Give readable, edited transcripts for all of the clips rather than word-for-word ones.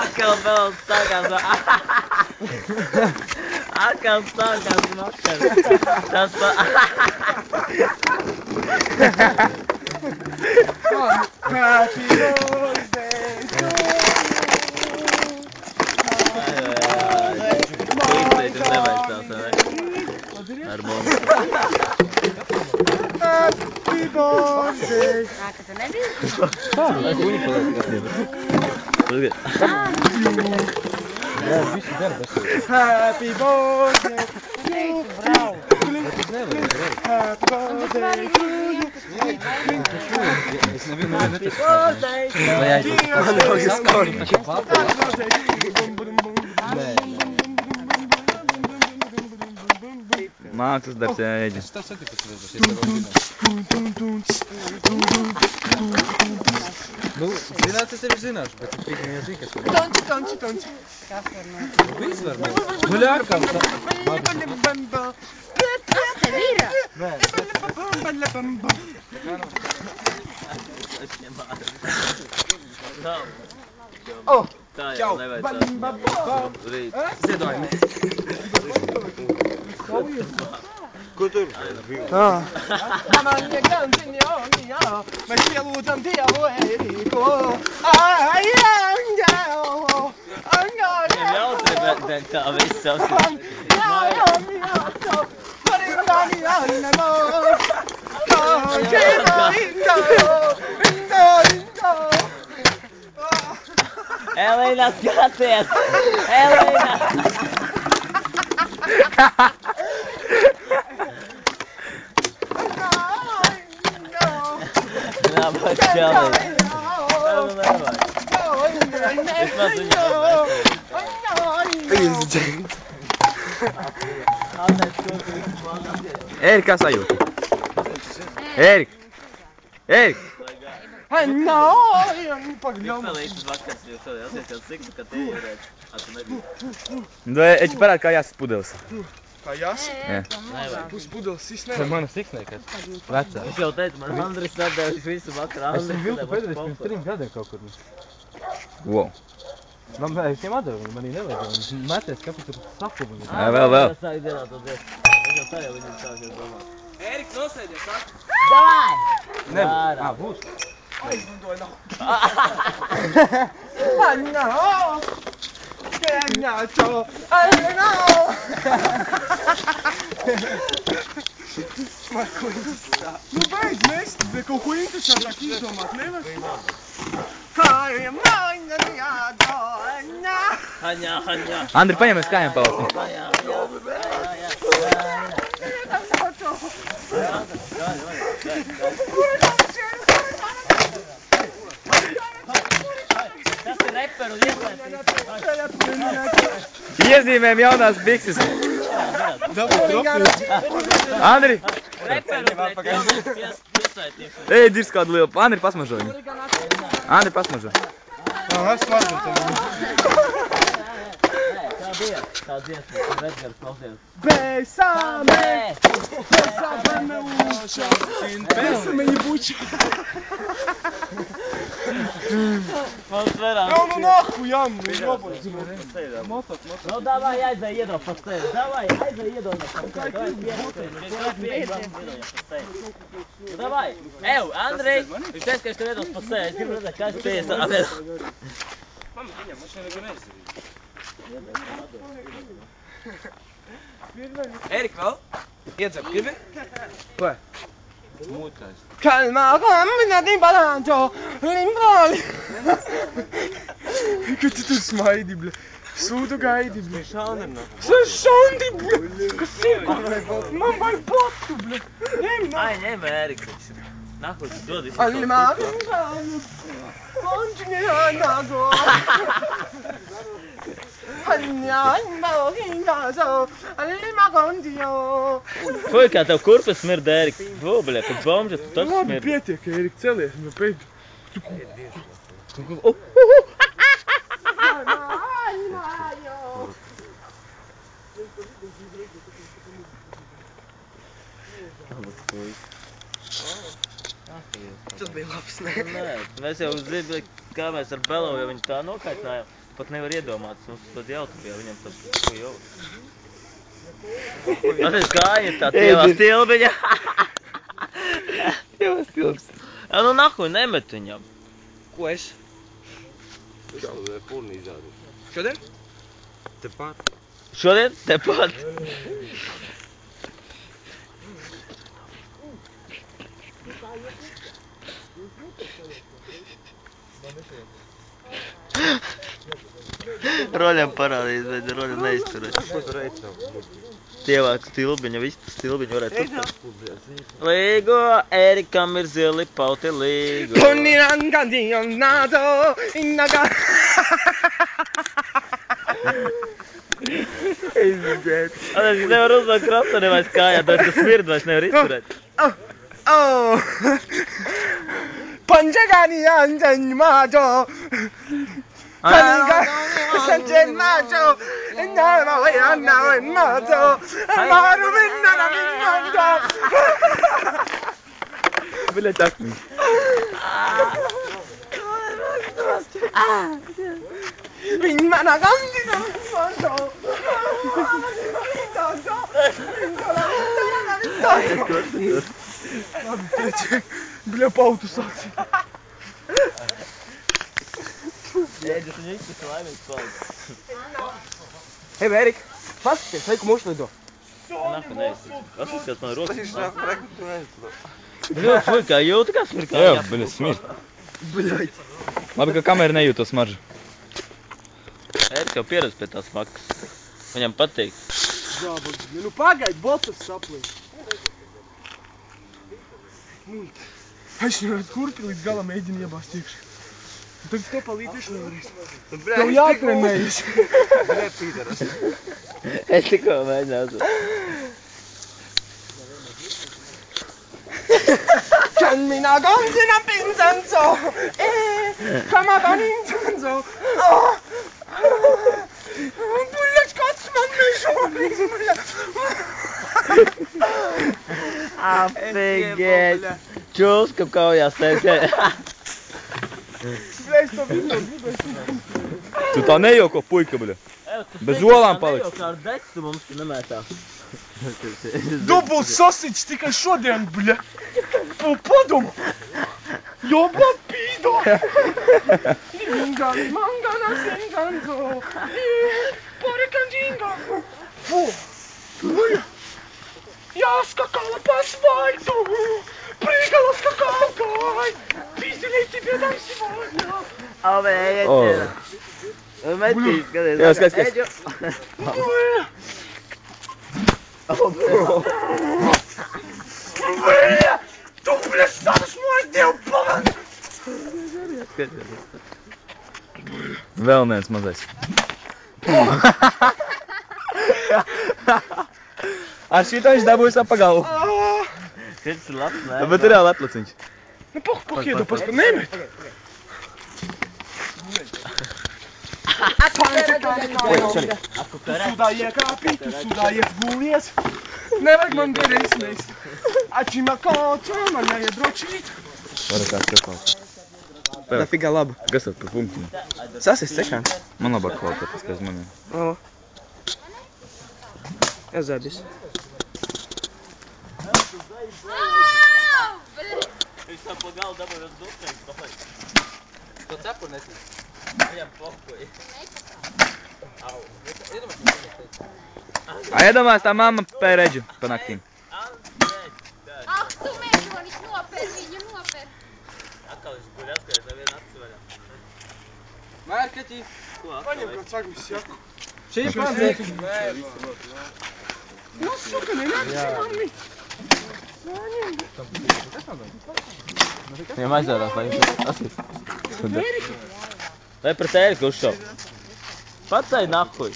Atkal vēl sākās. Atkal sākās vakar. Tas pa... Happy birthday to you. Pīkstīt, nevajag tās, vai? Ar bombu. Happy birthday. Ka tu nebija? Lai kuņi paliek, kas nevar. Jā, visi darbas. Happy birthday. Teicu, brau. Happy birthday to you. Es nevienu netas. Vai aizbūt? Man jau ir skori. Mākslas darbs jāieģi. Es tā satiku, es varu Nu, zināt, es tevi zināšu, bet tu pīkni jau zini, kas var. Tonči. Kas var no? Viss var būt. Nu, ļākam. Kas tev ir? Oh, Tā čau. jau nevajag rīt. Ziedojumi. Ko tur? Mamanie ganziņoni, jā, mēs pielūdzam Dievu Eriko. Ir jautri, bet tā viss savs. Elīna, skaties! Elīna! Nāpēc čalīt. Vismaz viņa Ērika, kā sajūta? Ērika! Ērika! Izpēlītas vakars, jūs vēl jāsies jau ciksu, ka tie ierēč. Tu nebija. Nu, eķi parād, kā jāsas pudeles. Kā jāsaka? Jā. Puspudeles Tā ir izsnēja. mana siksnēkas. Vecā. Es jau teicu, man Andris atdevis visu vakaru. Es viņu vilku pēdējais pirms 3 gadiem kaut kur. Wow. Man es viņam atdevu, man nevajag. Viņš meties, kāpēc tur sapumu. Jā, vēl. Es sāku dienā to dziest. Es jau tā jau viņam sāku domāt. Ērika, nosēdies, saka. Davai! Nevar. Būs. Aizbundoju nav. Keņāčo, Nu beidz mest, bet kaut ko interesantāk izdomāt nevar? Haņā. Andri, paņem uz kājām palasu. Tas ir reperu ieslēgts. Iezīmēm jaunās bikses. Andri! Reperu ieslēgts. Ej, dirs kādu lielu. Andri, pasmažo viņu. Andri, pasmažo. Es varu tev. Tā bija. Tā dziesma. Redgars klausies. Bēsāme, bēsāme uča, bēsāme buča. Mums verām. Nu nahu, Jan, nu jobots. Nu, davai, aizai iedod pa stevi. Davai, aizai iedod pa stevi. Nu, davai. Ev, Andrej, viņš teica, ka es tev iedos pa stevi. Es gribu redzēt, kā es pie iesādu. Ērika vēl? Iedzep, gribi? Ko? Mūtais. Kalmā kombināti balančo, limboli. Ko tu tur smaidi, ble? Sūdu gaidi, ble. Šaundi, ble. Kas ir, ko? Man vai botu, ble. Ai, ņem, Ērika. Nākot, dod visu. Almā kombināti, končiņa nāgo. Fui, kā tev kurpes smirda, Ērika. Vobļa, kad bombžas, tu taču Labi, smirda. pietiek, Ērika, celies, nu pēc. Labas, puiši. tas bija labs, ne? Nē, mēs jau zinām, kā mēs ar Belo, ja viņi tā nokaitinājām, pat nevar iedomāties, mums tad jautri bija, viņam tad ko jau. Paties kāja tā tievā stilbiņa. Tievā stilbs. Nu nahuj, nemet viņam. Ko es? Šodien? Šodien? Tepat. Roļam parādīs, bet Roļam neizturēt. Ko tu reiz tev? Tievā stilbiņa, visu stilbiņu varētu turpināt. Līgo, Erikam ir zili pauti līgo. Konirangandionado, innaga... Es nevaru uzdot kraptani vairs kājā, bet tas smird vairs nevar izturēt. Panjagani anjan majo. Kaniga sanjen majo. Nara we anna we majo. Maru minna min majo. Блядь, так. Min mana gandi majo. Бля, пауту сакси. Jēdzi, tu ņemsi, tu laimīgs paliks. Hei, Erik, paskaties, vai ko mūs lido? Nahu, neizsaka. Paskaties, man rokas. Bļu, fuj, kā jūti, kā smird kājā. Jā, bļa, smird. Labi, ka kamera nejūt to smaržu. Erik jau pieredz pie tās makas. Viņam patīk. Nu pagaid, botas saplīk. Es nevaru kurpi līdz galam mēģinu iebāzt iekšā. Tagad to palīt tieši nevarēs. Tev jātrenējas. Es tikko mēģināju. Kan mina gonsina pinzanzo. Kamabaninzanzo. Buļļač, kāds man nešobrīd. Apigēt. Čūs, kam kaujās tevi. Tu tā nejauko, puika, bļa. Bez olām paliks. Nejauko ar deķu mums nemētā. Dubult sasiķis tikai šodien, bļa. Po padomu. Jobla pīdo. Dingani, mangana, singanzo. Porikandinga. Fu. Bļa. Jāskakala pa svaitu. Prīgala skakākai. Pīzilī тебе dam сегодня. Ove, eģi. Metīs, skaties. Jā, skaties. Eģu. Bļa. Tu, bļa, savas mūs Dievu pavadi. Vēl viens mazais. Ar šito viņš dabūjas ap pagalu. Šis ir labs, nē. Bet ir jau lepluciņš. Nu, pakiedo, paska, nemet. Tu sudā iekāpī, tu sudā iegūlies. Nevajag man derēs mēs. Ačima kauca, man neiedročīt. Varu kāds kapāt. Nafigā laba. Kas tad par punktiņu? Sasist sekāns. Man labāk kvalitātes, kā uz maniem. O. Ezēdis. Viņš tam pa galu dabūja uz dupnēks, palaik. To cepur nesīs. Viņam pohuj. Au. Iedomās tā mamma pēreģu pa naktīm. Ak, tu mežonis noper, viņu noper. Atkal viņš guļ atskaries, nevienu atsvaļā. Mērķeķi. Ko Paņem, atkal? kad saglis jaku. Šī padzēk. Nu, suka, nenāks mammi. Viņam aizvērās, lai viņš atskatīs. Vai pret Ēriku uzšauj? Pacēj nahuj.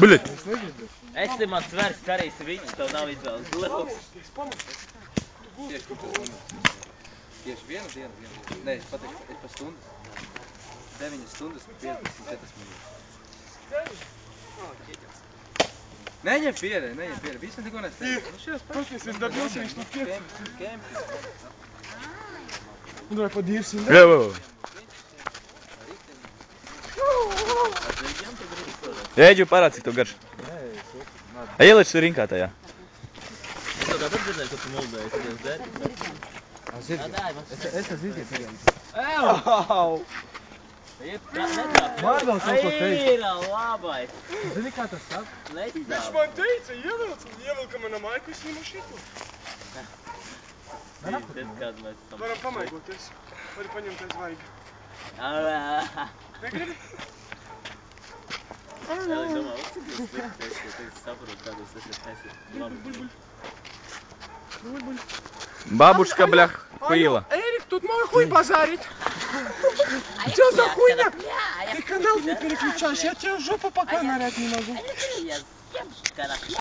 Bļi. Esi man svers, karīsi viņus, tev nav izvēles. Lūks. Tieši vienu dienu. Nē, es pateikšu, es pa stundu. 9 stundas, 54 minūtes. Neņem pierē, viss neko nespēj. Paties, es dabūšu, viņš tur piec. Kempi. Nu, davai padīsim, ne? Evo. Ēģu parād, cik to garš. Ieliec tu rinkā tajā. Es kaut kā tad dzirdēju, ka tu muldēji, tad es dēļ. Es esmu izdies. Au! Man vēl kaut ko teikt. Ir labai. Zini, kā tas saka? Viņš Necāp. man teica, ievilka manam aiku, es ņemu šitu. Kādu mēs tam. Varam pamaigoties. Vari paņemt aiz vaiga. Negribi? Es domāju, cik jūs slikties, ka es saprotu, kādos esat labi. Бабушка, блях, хуила. Эрик, тут мой хуй базарит. Что за хуйня? Ты канал не переключаешь, я тебя в жопу пока нарять не могу. Я съем,